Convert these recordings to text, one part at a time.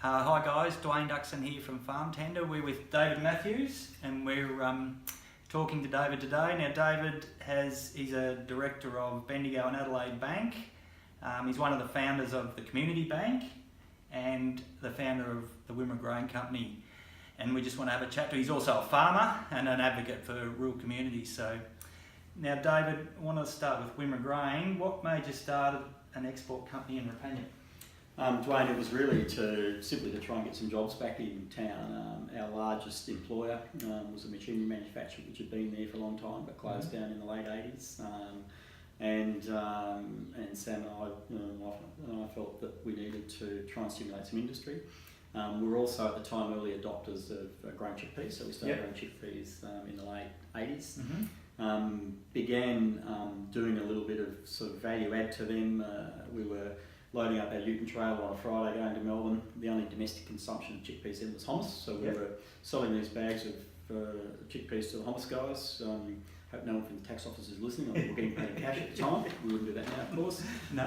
Hi guys, Dwain Duxson here from Farm Tender. We're with David Matthews and we're talking to David today. Now David he's a director of Bendigo and Adelaide Bank. He's one of the founders of the Community Bank and the founder of the Wimmera Grain company. And we just want to have a chat to him. He's also a farmer and an advocate for rural communities. So now David, I want to start with Wimmera Grain. What made you start an export company in Rapania? Dwayne, it was really simply to try and get some jobs back in town. Our largest employer was a machinery manufacturer which had been there for a long time but closed down in the late 80s. And Sam and I felt that we needed to try and stimulate some industry. We were also at the time early adopters of grain chickpeas, so we started growing chickpeas in the late 80s. Began doing a little bit of sort of value add to them. We were loading up our Luton trailer on a Friday going to Melbourne. The only domestic consumption of chickpeas then was hummus, so we were selling these bags of chickpeas to the hummus guys. Hope no one from the tax office is listening. We were getting paid in cash at the time. We wouldn't do that now, of course. No.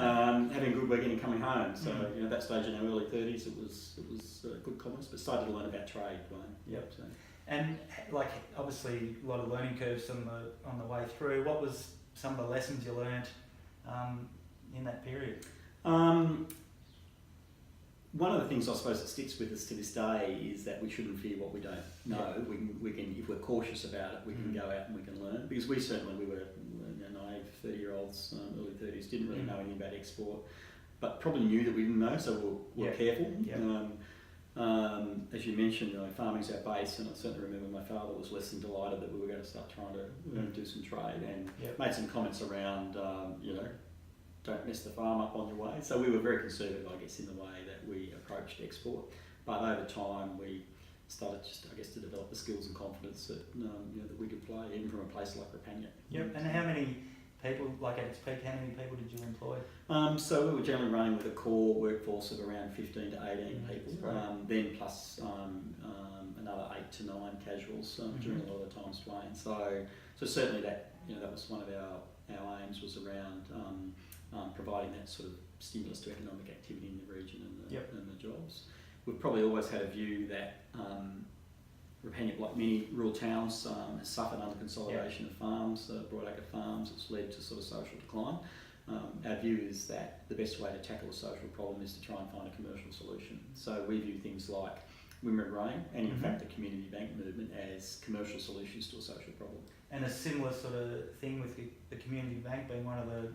Having a good weekend and coming home. So at that stage in our early 30s, it was good commerce, but started to learn about trade. Yep. So. And like obviously a lot of learning curves on the way through. What was some of the lessons you learned in that period? One of the things I suppose that sticks with us to this day is that we shouldn't fear what we don't know. We can, if we're cautious about it, we can go out and we can learn. Because we were naive 30-year-olds, early 30s, didn't really know anything about export, but probably knew that we didn't know, so we're careful. As you mentioned, farming's our base, and I certainly remember my father was less than delighted that we were going to start trying to do some trade, and made some comments around, don't mess the farm up on your way. So we were very conservative, I guess, in the way that we approached export. But over time, we started to develop the skills and confidence that that we could play, even from a place like Rapania. Yep. And how many people, like at its peak, how many people did you employ? So we were generally running with a core workforce of around 15 to 18 people, then plus another 8 to 9 casuals during a lot of the times, Dwayne. So certainly that was one of our aims, was around providing that sort of stimulus to economic activity in the region and the jobs. We've probably always had a view that Rapania, like many rural towns, has suffered under consolidation of farms, broadacre farms. It's led to sort of social decline. Our view is that the best way to tackle a social problem is to try and find a commercial solution. So we view things like Wimmera Grain and in fact the community bank movement as commercial solutions to a social problem. And a similar sort of thing with the community bank being one of the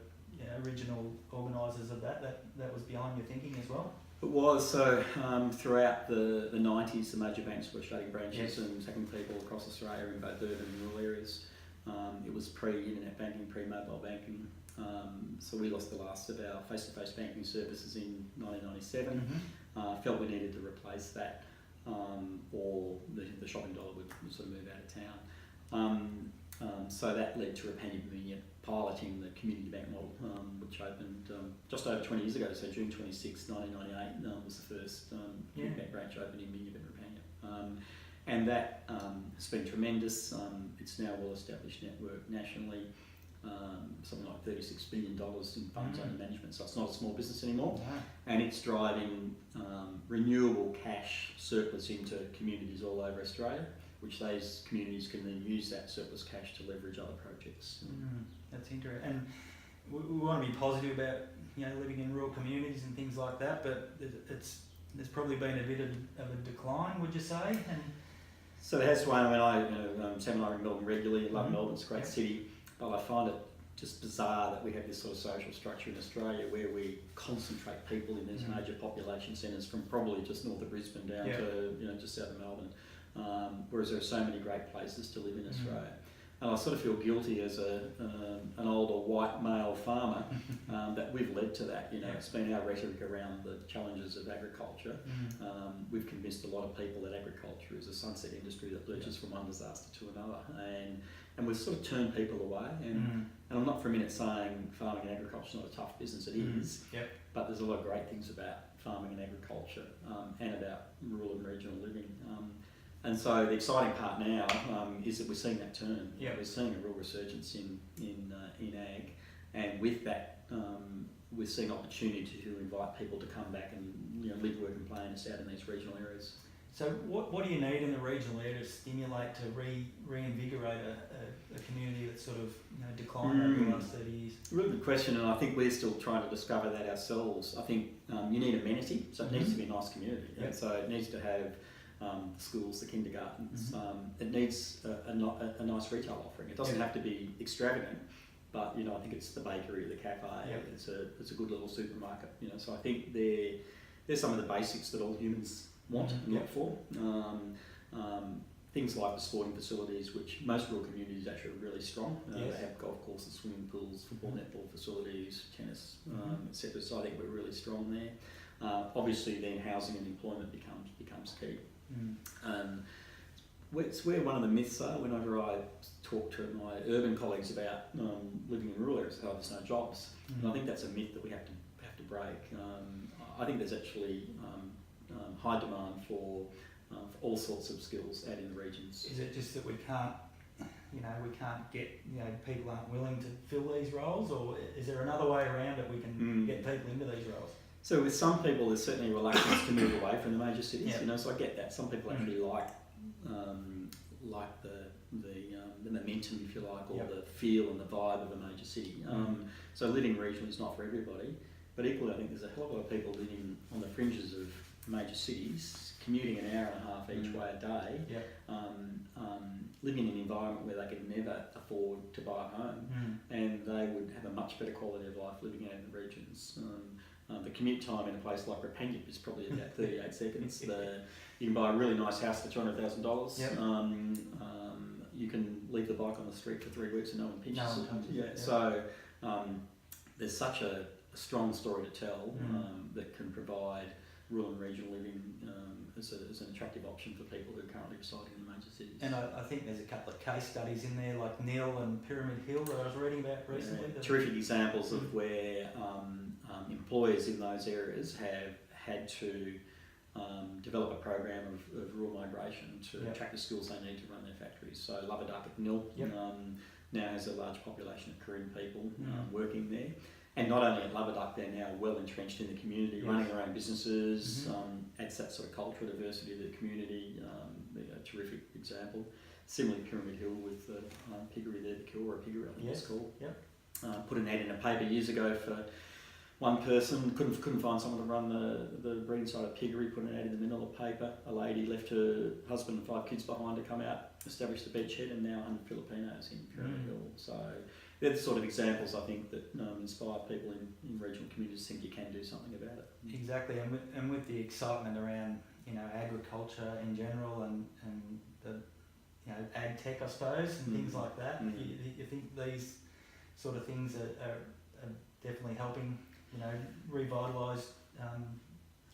original organisers of that was behind your thinking as well? It was. So throughout the 90s, the major banks were shutting branches and taking people across Australia in both urban and rural areas. It was pre-internet banking, pre-mobile banking. So we lost the last of our face-to-face banking services in 1997. Felt we needed to replace that, or the shopping dollar would sort of move out of town. So that led to Rapania piloting the community bank model, which opened just over 20 years ago. So June 26, 1998 was the first community bank branch opened in Minyip and Rapania. And that has been tremendous. It's now a well-established network nationally, something like $36 billion in funds under management. So it's not a small business anymore. And it's driving renewable cash surplus into communities all over Australia, which those communities can then use that surplus cash to leverage other projects. That's interesting. And we want to be positive about living in rural communities and things like that, but there's probably been a bit of a decline, would you say? And so there has one. Sam and I are in Melbourne regularly. I love Melbourne, it's a great city, but I find it just bizarre that we have this sort of social structure in Australia where we concentrate people in these major population centres, from probably just north of Brisbane down to just south of Melbourne. Whereas there are so many great places to live in Australia. And I sort of feel guilty as an older white male farmer that we've led to that. It's been our rhetoric around the challenges of agriculture. We've convinced a lot of people that agriculture is a sunset industry that lurches from one disaster to another. And we've sort of turned people away. And I'm not for a minute saying farming and agriculture is not a tough business, it is. But there's a lot of great things about farming and agriculture and about rural and regional living. And so the exciting part now is that we're seeing that turn. We're seeing a real resurgence in ag, and with that we're seeing opportunity to invite people to come back and live, work and play just out in these regional areas. So what do you need in the regional area to stimulate, to reinvigorate a community that's sort of declined over the last 30 years? Really good question, and I think we're still trying to discover that ourselves. I think you need amenity, so it needs to be a nice community. Yep. And so it needs to have schools, the kindergartens. It needs a nice retail offering. It doesn't have to be extravagant, but I think it's the bakery, the cafe. Yep. It's a good little supermarket. So I think they're some of the basics that all humans want and look for. Things like the sporting facilities, which most rural communities actually are really strong. They have golf courses, swimming pools, football, netball facilities, tennis, etc. So I think we're really strong there. Obviously, then housing and employment becomes key. It's where one of the myths are. Whenever I talk to my urban colleagues about living in rural areas, how there's no jobs, and I think that's a myth that we have to break. I think there's actually high demand for all sorts of skills out in the regions. Is it just that we can't get, people aren't willing to fill these roles, or is there another way around it we can get people into these roles? So with some people, there's certainly a reluctance to move away from the major cities. So I get that. Some people actually like the momentum, if you like, or the feel and the vibe of a major city. So living regionally is not for everybody, but equally, I think there's a hell of a lot of people living on the fringes of major cities, commuting an hour and a half each way a day, living in an environment where they could never afford to buy a home, and they would have a much better quality of life living out in the regions. The commute time in a place like Rapangip is probably about 38 seconds. You can buy a really nice house for $200,000. You can leave the bike on the street for 3 weeks and no one pinches it. So there's such a strong story to tell that can provide rural and regional living as an attractive option for people who are currently residing in the major cities. And I think there's a couple of case studies in there, like Neil and Pyramid Hill, that I was reading about recently. Terrific examples of where employers in those areas have had to develop a program of rural migration to attract the skills they need to run their factories. So Lubbock at Nil now has a large population of Korean people working there. And not only at Lubbock, they're now well entrenched in the community, running their own businesses, adds that sort of cultural diversity to the community. A terrific example. Similarly, Pyramid Hill with the piggery there, the Kilra piggery, I think it's called. Put an ad in a paper years ago for one person, couldn't find someone to run the breeding side of piggery, put an ad in the middle of the paper. A lady left her husband and 5 kids behind to come out, establish the beachhead, and now 100 Filipinos in Pyramid Hill. So they're the sort of examples, I think, that inspire people in regional communities to think you can do something about it. Exactly, and with the excitement around agriculture in general and the ag tech, I suppose, and things like that, you think these sort of things are definitely helping revitalise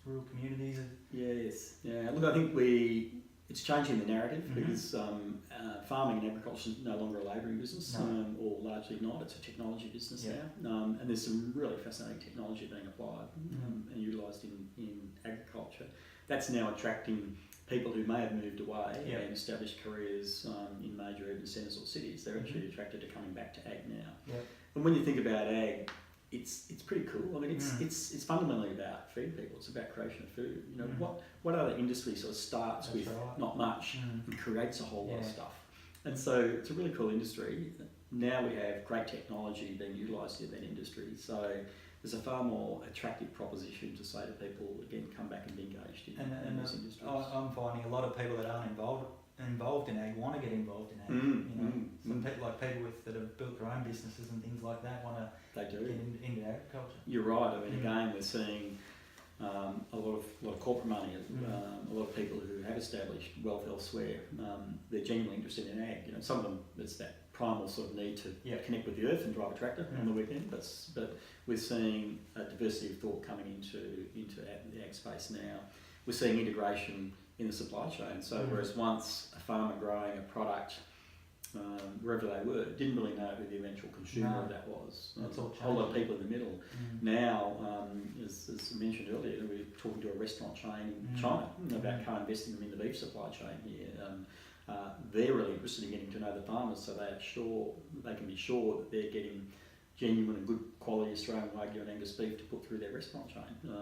rural communities? Yes. Yeah. Look, I think it's changing the narrative because farming and agriculture is no longer a labouring business, or largely not. It's a technology business now, and there's some really fascinating technology being applied and utilised in agriculture. That's now attracting people who may have moved away and established careers in major urban centres or cities. They're actually attracted to coming back to ag now. And when you think about ag, it's pretty cool. I mean, it's fundamentally about feeding people. It's about creation of food. What other industry sort of starts with not much and creates a whole lot of stuff? And so it's a really cool industry. Now we have great technology being utilised in that industry. So there's a far more attractive proposition to say to people, again, come back and be engaged in those industries. I'm finding a lot of people that aren't involved in ag want to get involved in ag. Some people, like people that have built their own businesses and things like that, want to get into agriculture. You're right. I mean, again, we're seeing a lot of corporate money, a lot of people who have established wealth elsewhere. They're genuinely interested in ag. Some of them, it's that primal sort of need to connect with the earth and drive a tractor on the weekend. But we're seeing a diversity of thought coming into the ag space now. We're seeing integration in the supply chain. So whereas once a farmer growing a product wherever they were didn't really know who the eventual consumer of that was. A whole lot of people in the middle. Now, as mentioned earlier, we're talking to a restaurant chain in China about co-investing them in the beef supply chain here. They're really interested in getting to know the farmers, so they can be sure that they're getting genuine and good quality Australian Wagyu and Angus beef to put through their restaurant chain.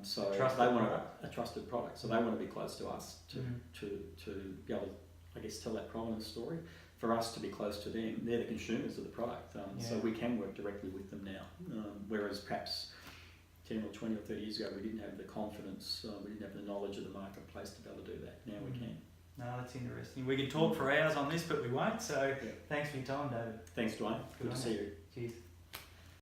So Trusted they want product. a trusted product. So they want to be close to us to be able to, I guess, tell that provenance story. For us to be close to them, they're the consumers of the product. So we can work directly with them now. Whereas perhaps 10 or 20 or 30 years ago, we didn't have the confidence, we didn't have the knowledge of the marketplace to be able to do that. Now we can. No, that's interesting. We could talk for hours on this, but we won't. So thanks for your time, David. Thanks, Dwayne. Good to see you. Cheers.